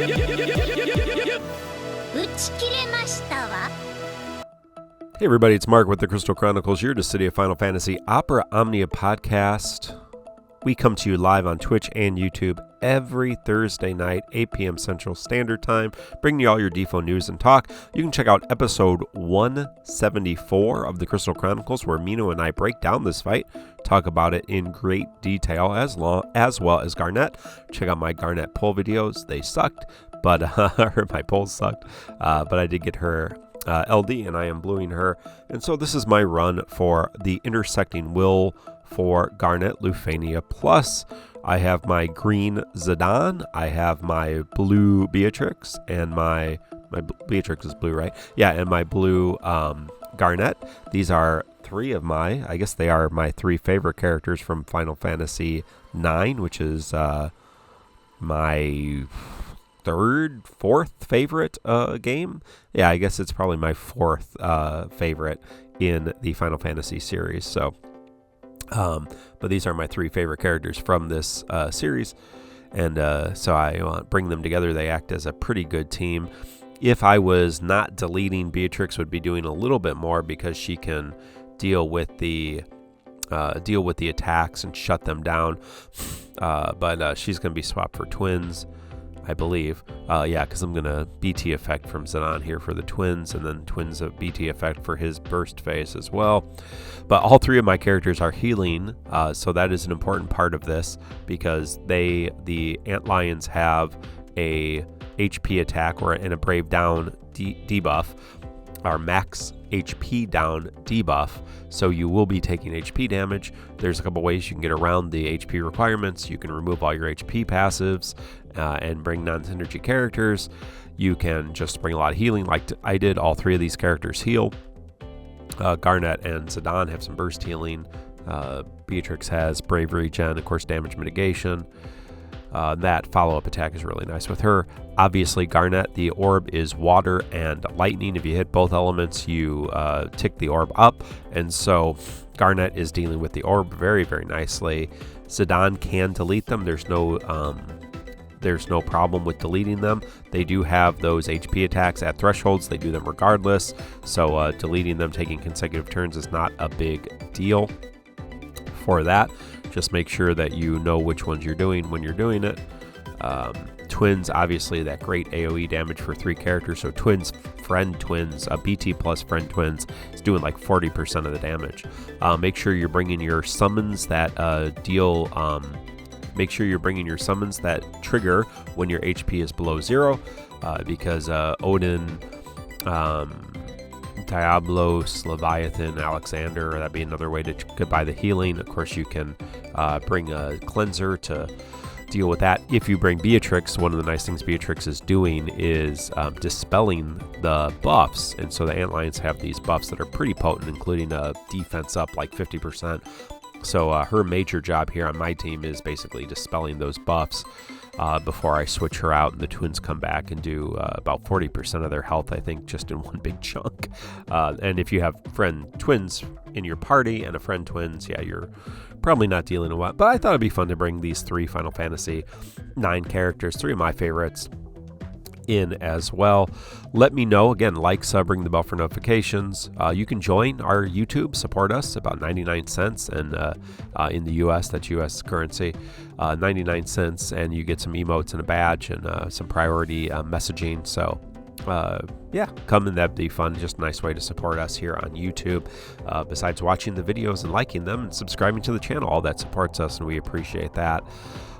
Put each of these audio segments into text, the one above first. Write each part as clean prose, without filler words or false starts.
Hey everybody, it's Mark with the Crystal Chronicles, your Dissidia Final Fantasy Opera Omnia podcast. We come to you live on Twitch and YouTube every Thursday night, 8 p.m. Central Standard Time, bringing you all your DFFOO news and talk. You can check out episode 174 of the Crystal Chronicles, where Mino and I break down this fight, talk about it in great detail, as well as Garnet. Check out my Garnet poll videos. They sucked, but my polls sucked, but I did get her LD, and I am bluing her. And so this is my run for the Intersecting will for Garnet Lufenia Plus. I have my green Zidane, I have my blue Beatrix, and my Beatrix is blue, right? Yeah, and my blue Garnet. These are three of I guess they are my three favorite characters from Final Fantasy IX, which is my fourth favorite game. Yeah, I guess it's probably my fourth favorite in the Final Fantasy series. So, but these are my three favorite characters from this series, and so I bring them together. They act as a pretty good team. If I was not deleting, Beatrix would be doing a little bit more because she can deal with the attacks and shut them down. But she's going to be swapped for twins, I believe. Yeah, because I'm going to BT effect from Zidane here for the twins, and then twins of BT effect for his burst phase as well. But all three of my characters are healing, so that is an important part of this, because the Antlions have a HP attack and a Brave Down debuff, or max HP down debuff, so you will be taking HP damage. There's a couple ways you can get around the HP requirements. You can remove all your HP passives and bring non-synergy characters. You can just bring a lot of healing like I did. All three of these characters heal. Garnet and Zidane have some burst healing. Beatrix has bravery gen, of course, damage mitigation. That follow-up attack is really nice with her. Obviously, Garnet, the orb is water and lightning. If you hit both elements, you tick the orb up. And so Garnet is dealing with the orb very, very nicely. Zidane can delete them. There's no problem with deleting them. They do have those HP attacks at thresholds. They do them regardless. So deleting them, taking consecutive turns is not a big deal for that. Just make sure that you know which ones you're doing when you're doing it. Twins, obviously, that great AoE damage for three characters. So twins, friend twins, BT plus friend twins is doing like 40% of the damage. Make sure you're bringing your summons that make sure you're bringing your summons that trigger when your HP is below 0, because Odin, Diablos, Leviathan, Alexander, that'd be another way to get by the healing. Of course, you can bring a cleanser to deal with that. If you bring Beatrix, one of the nice things Beatrix is doing is dispelling the buffs, and so the Antlions have these buffs that are pretty potent, including a defense up like 50%. So her major job here on my team is basically dispelling those buffs before I switch her out, and the twins come back and do about 40% of their health, I think, just in one big chunk. And if you have friend twins in your party and a friend twins, yeah, you're probably not dealing a lot. But I thought it'd be fun to bring these three Final Fantasy IX characters, three of my favorites, in as well. Let me know. Again, like, sub, ring the bell for notifications. You can join our YouTube, support us, about 99 cents, and in the US, that's US currency, 99 cents, and you get some emotes and a badge and some priority messaging. So yeah, come, and that'd be fun. Just a nice way to support us here on YouTube. Besides watching the videos and liking them and subscribing to the channel, all that supports us, and we appreciate that.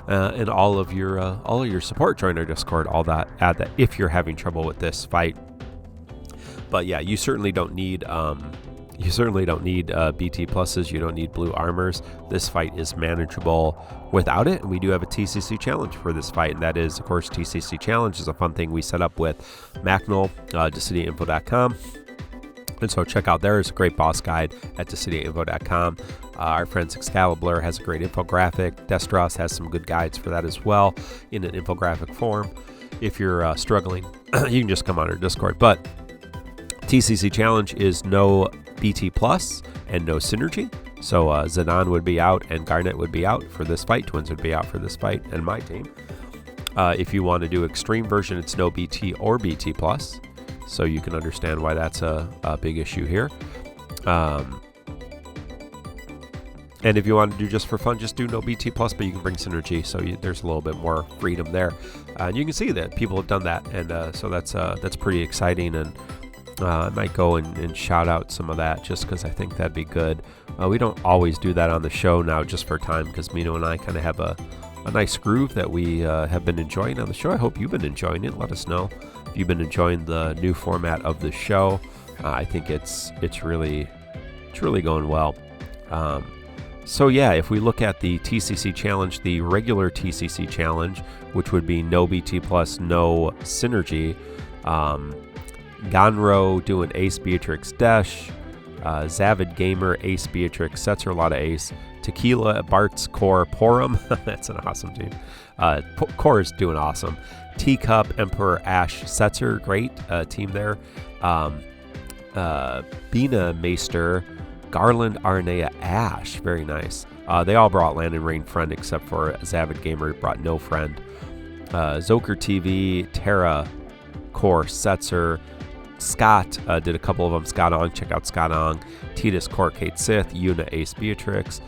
And all of your support. Join our Discord, all that. Add that if you're having trouble with this fight. But yeah, you certainly don't need BT pluses. You don't need blue armors. This fight is manageable without it. And we do have a TCC challenge for this fight, and that is, of course, TCC challenge is a fun thing we set up with Macnol, DissidiaFFOO.com. And so check out, there is a great boss guide at DissidiaFFOO.com. Our friend Excalibur has a great infographic. Destros has some good guides for that as well in an infographic form. If you're struggling, you can just come on our Discord. But TCC Challenge is no BT Plus and no Synergy. So Zidane would be out and Garnet would be out for this fight. Twins would be out for this fight and my team. If you want to do extreme version, it's no BT or BT plus, so you can understand why that's a big issue here. And if you want to do just for fun, just do no BT plus, but you can bring synergy, so there's a little bit more freedom there. And you can see that people have done that, and so that's pretty exciting. And I might go and shout out some of that just because I think that'd be good. We don't always do that on the show now just for time, because Mino and I kind of have a nice groove that we have been enjoying on the show. I hope you've been enjoying it. Let us know if you've been enjoying the new format of the show. I think it's really going well. So yeah, if we look at the TCC challenge, the regular TCC challenge, which would be no BT plus, no synergy, Ganro doing Ace Beatrix Desh, Zavid Gamer Ace Beatrix Setzer, a lot of Ace, Tequila Bart's Core Porum, that's an awesome team. Core is doing awesome. Teacup Emperor Ash Setzer, great team there. Bina Maester Garland Arnea Ash, very nice. They all brought Land and Rain Friend except for Zavid Gamer brought no friend. Zoker TV, Terra Core Setzer. Scott did a couple of them. Scott Ong, check out Scott Ong. Titus Core Kate Sith, Yuna Ace Beatrix.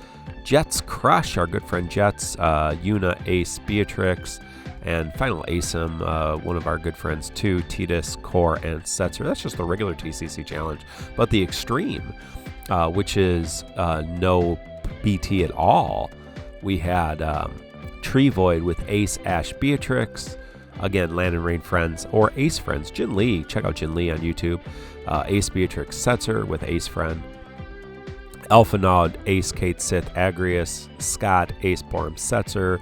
Jets Crush, our good friend Jets, Yuna Ace Beatrix. And Final ASIM, one of our good friends too, Titus, Core, and Setzer. That's just the regular TCC challenge. But the extreme, which is no BT at all, we had Tree Void with Ace Ash Beatrix. Again, Land and Rain Friends or Ace Friends. Jin Lee, check out Jin Lee on YouTube. Ace Beatrix Setzer with Ace Friend. Alpha Nod, Ace Kate Sith Agrius. Scott, Ace Borum Setzer.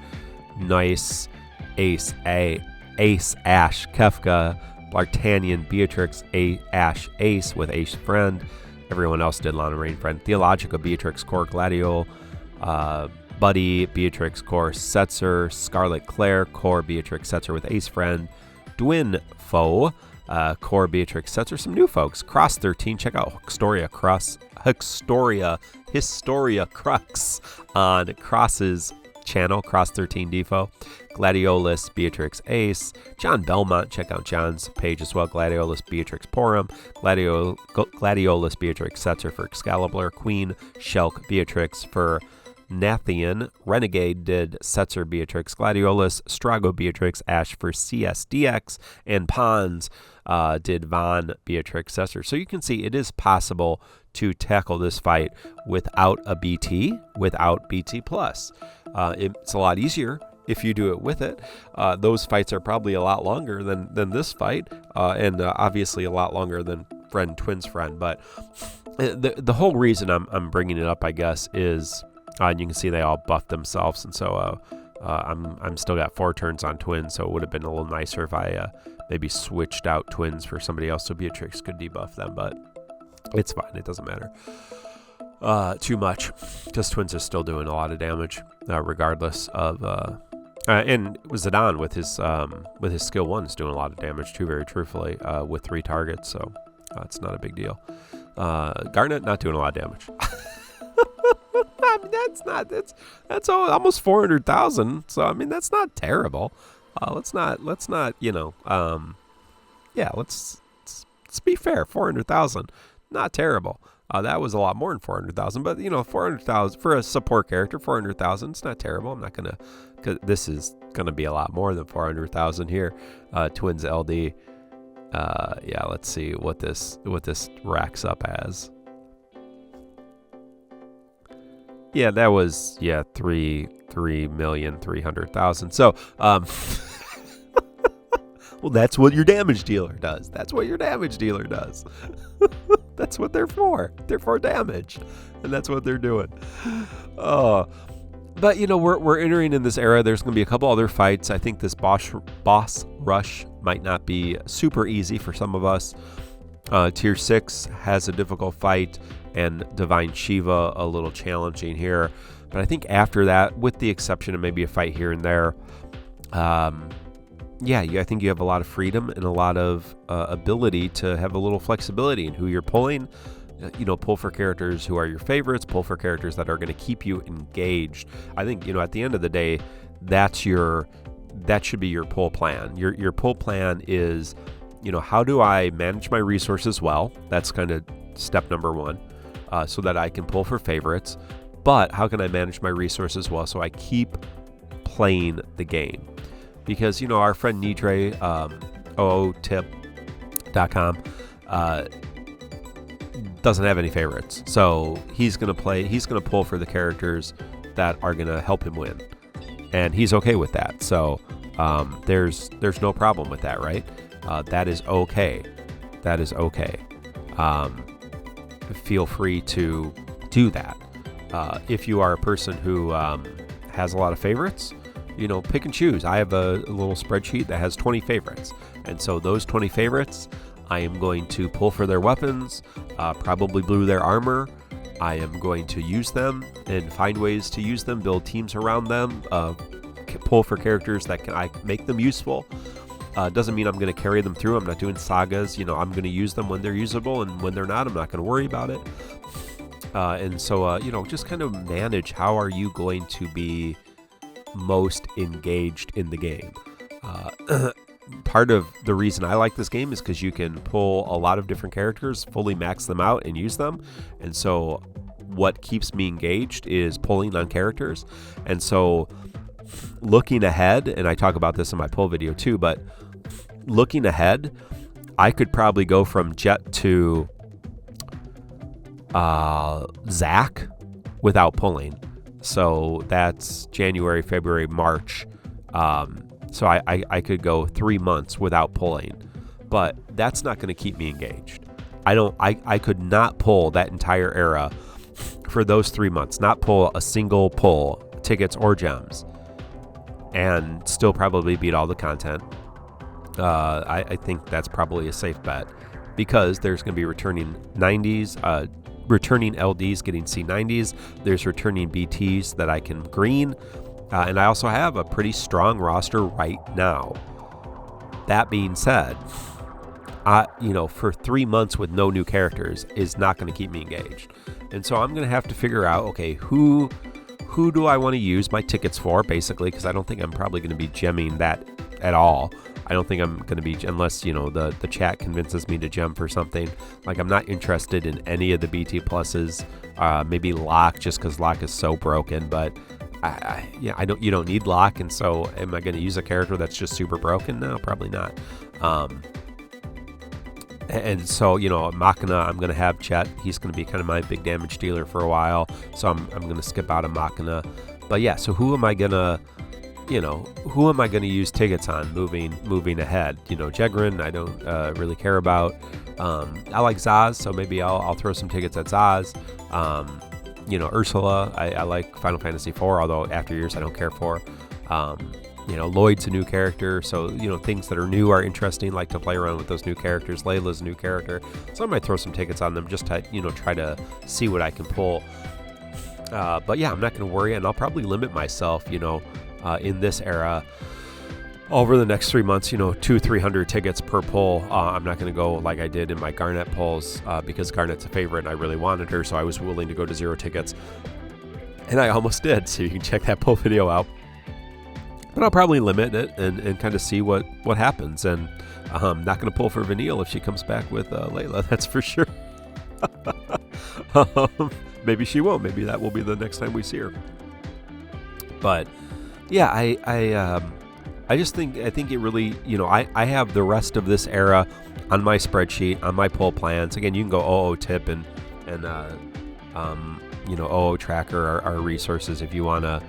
Nice, Ace Ash Kefka. Lartanian Beatrix Ash Ace with Ace Friend. Everyone else did Land and Rain Friend. Theologica Beatrix Core Gladio. Buddy Beatrix Core Setzer, Scarlet Claire Core Beatrix Setzer with Ace Friend, Dwin Foe Core Beatrix Setzer. Some new folks. Cross 13. Check out Historia Crux on Cross's channel. Cross 13 Defo. Gladiolus Beatrix Ace. John Belmont. Check out John's page as well. Gladiolus Beatrix Porum. Gladiolus Beatrix Setzer for Excalibur. Queen Shelk Beatrix for Nathian. Renegade did Setzer Beatrix Gladiolus. Strago Beatrix Ash for CSDX. And Pons did Von Beatrix Setzer. So you can see it is possible to tackle this fight without a BT, without BT+. It's a lot easier if you do it with it. Those fights are probably a lot longer than this fight, and obviously a lot longer than Twins Friend. But the whole reason I'm bringing it up, I guess, is and you can see they all buffed themselves, and so I'm still got 4 turns on Twins, so it would have been a little nicer if I maybe switched out Twins for somebody else so Beatrix could debuff them, but it's fine. It doesn't matter too much, because Twins are still doing a lot of damage regardless of and Zidane with his skill 1 is doing a lot of damage too, very truthfully, with 3 targets, so it's not a big deal. Garnet not doing a lot of damage. I mean, that's almost 400,000. So I mean, that's not terrible. Let's not let's be fair. 400,000, not terrible. That was a lot more than 400,000, but 400,000 for a support character, 400,000, it's not terrible. I'm not gonna, cause this is gonna be a lot more than 400,000 here. Twins LD. Let's see what this racks up as. Yeah, that was 3,300,000. So, well, that's what your damage dealer does. That's what they're for. They're for damage, and that's what they're doing. But we're entering in this era. There's going to be a couple other fights. I think this boss rush might not be super easy for some of us. Tier 6 has a difficult fight, and Divine Shiva a little challenging here. But I think after that, with the exception of maybe a fight here and there, I think you have a lot of freedom and a lot of ability to have a little flexibility in who you're pulling. Pull for characters who are your favorites, pull for characters that are going to keep you engaged. I think, at the end of the day, that's your that should be your pull plan. Your pull plan is, how do I manage my resources well? That's kind of step number one, so that I can pull for favorites. But how can I manage my resources well so I keep playing the game? Because, our friend Nidre, ootip.com, doesn't have any favorites. So he's going to pull for the characters that are going to help him win. And he's okay with that. So there's no problem with that, right? That is okay. That is okay. Feel free to do that. If you are a person who has a lot of favorites, pick and choose. I have a little spreadsheet that has 20 favorites. And so those 20 favorites, I am going to pull for their weapons, probably blue their armor. I am going to use them and find ways to use them, build teams around them, pull for characters that I make them useful. Doesn't mean I'm going to carry them through. I'm not doing sagas. I'm going to use them when they're usable, and when they're not, I'm not going to worry about it. And so, just kind of manage how are you going to be most engaged in the game. Part of the reason I like this game is because you can pull a lot of different characters, fully max them out and use them. And so what keeps me engaged is pulling on characters. And so looking ahead, and I talk about this in my pull video too, but looking ahead, I could probably go from Jet to Zach without pulling. So that's January, February, March. So I could go 3 months without pulling, but that's not going to keep me engaged. I could not pull that entire era for those 3 months, not pull a single pull, tickets or gems, and still probably beat all the content. I think that's probably a safe bet, because there's going to be returning 90s, returning LDs getting C90s. There's returning BTs that I can green. And I also have a pretty strong roster right now. That being said, for 3 months with no new characters is not going to keep me engaged. And so I'm going to have to figure out, okay, who do I want to use my tickets for, basically, because I don't think I'm probably going to be gemming that at all. I don't think I'm going to be, unless, the chat convinces me to gem for something. Like, I'm not interested in any of the BT pluses. Maybe Locke, just because Locke is so broken, but you don't need Locke, and so am I going to use a character that's just super broken? No, probably not. And so, Machina, I'm going to have Chet. He's going to be kind of my big damage dealer for a while, so I'm going to skip out of Machina. But yeah, so who am I going to use tickets on moving ahead? Jegrin, I don't really care about. I like Zaz, so maybe I'll throw some tickets at Zaz. Ursula, I like Final Fantasy IV, although after years I don't care for. Lloyd's a new character, so things that are new are interesting. Like to play around with those new characters. Layla's a new character, so I might throw some tickets on them just to try to see what I can pull. But yeah, I'm not going to worry, and I'll probably limit myself in this era over the next 3 months, 200-300 tickets per pull. I'm not going to go like I did in my Garnet pulls, because Garnet's a favorite and I really wanted her, so I was willing to go to 0 tickets. And I almost did, so you can check that pull video out. But I'll probably limit it and kind of see what happens. And I'm not going to pull for Vanille if she comes back with Layla, that's for sure. Maybe she won't. Maybe that will be the next time we see her. But yeah, I think it really, I have the rest of this era on my spreadsheet, on my pull plans. Again, you can go OO tip and OO tracker our resources if you want to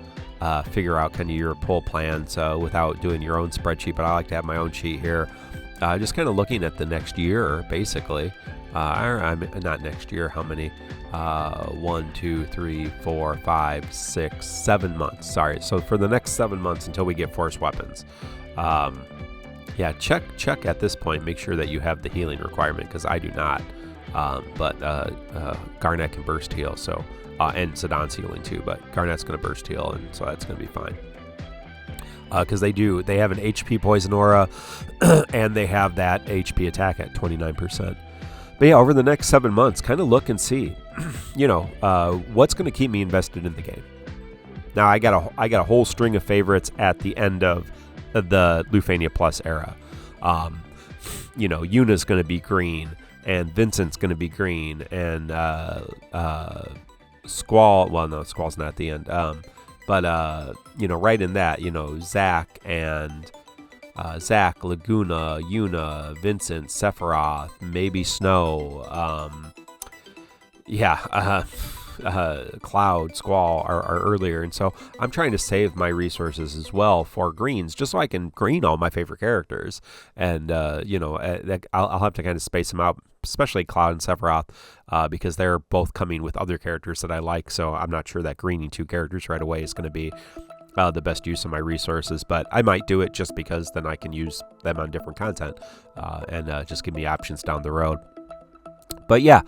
figure out kind of your pull plans without doing your own spreadsheet. But I like to have my own sheet here, just kind of looking at the next year, basically. I'm not next year. How many? 1, 2, 3, 4, 5, 6, 7 months. Sorry. So for the next 7 months until we get force weapons. Check at this point. Make sure that you have the healing requirement, because I do not. But Garnet can burst heal. So and Zidane healing too. But Garnet's going to burst heal, and so that's going to be fine. Because they have an HP poison aura, and they have that HP attack at 29%. But yeah, over the next 7 months, kind of look and see, what's going to keep me invested in the game. Now, I got a whole string of favorites at the end of the Lufenia Plus era. Yuna's going to be green, and Vincent's going to be green, and Squall. Well, no, Squall's not at the end. But right in that, Zach and Zach, Laguna, Yuna, Vincent, Sephiroth, maybe Snow. Cloud, Squall are earlier, and so I'm trying to save my resources as well for greens, just so I can green all my favorite characters. And I'll have to kind of space them out, especially Cloud and Sephiroth, because they're both coming with other characters that I like. So I'm not sure that greening 2 characters right away is going to be the best use of my resources, but I might do it just because then I can use them on different content and just give me options down the road. But yeah.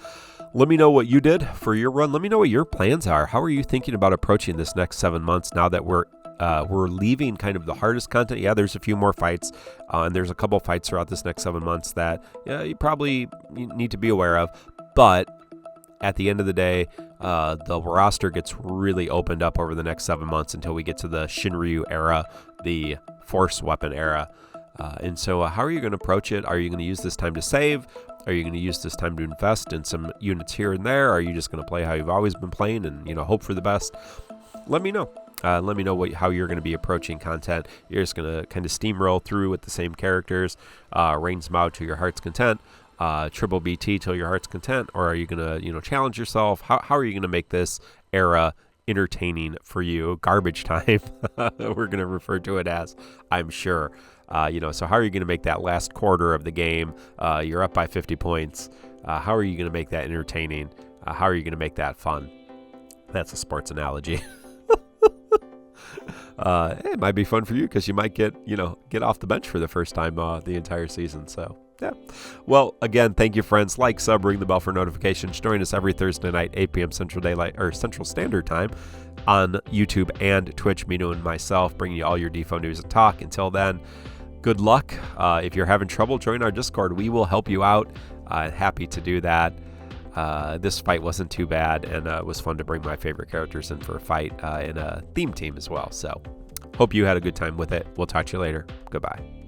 Let me know what you did for your run. Let me know what your plans are. How are you thinking about approaching this next 7 months now that we're leaving kind of the hardest content? Yeah, there's a few more fights, and there's a couple fights throughout this next 7 months that you probably need to be aware of. But at the end of the day, the roster gets really opened up over the next 7 months until we get to the Shinryu era, the Force Weapon era. And so how are you going to approach it? Are you going to use this time to save? Are you going to use this time to invest in some units here and there? Are you just going to play how you've always been playing and, hope for the best? Let me know. Let me know how you're going to be approaching content. You're just going to kind of steamroll through with the same characters, Rains Mao to your heart's content, Triple BT till your heart's content, or are you going to, challenge yourself? How are you going to make this era entertaining for you? Garbage time, we're going to refer to it as, I'm sure. So how are you going to make that last quarter of the game? You're up by 50 points. How are you going to make that entertaining? How are you going to make that fun? That's a sports analogy. It might be fun for you because you might get off the bench for the first time the entire season. So yeah. Well, again, thank you, friends. Like, sub, ring the bell for notifications. Join us every Thursday night, 8 p.m. Central Standard Time on YouTube and Twitch. Mino and myself bringing you all your DFFOO news and talk. Until then, good luck. If you're having trouble, join our Discord. We will help you out. Happy to do that. This fight wasn't too bad, and it was fun to bring my favorite characters in for a fight in a theme team as well. So hope you had a good time with it. We'll talk to you later. Goodbye.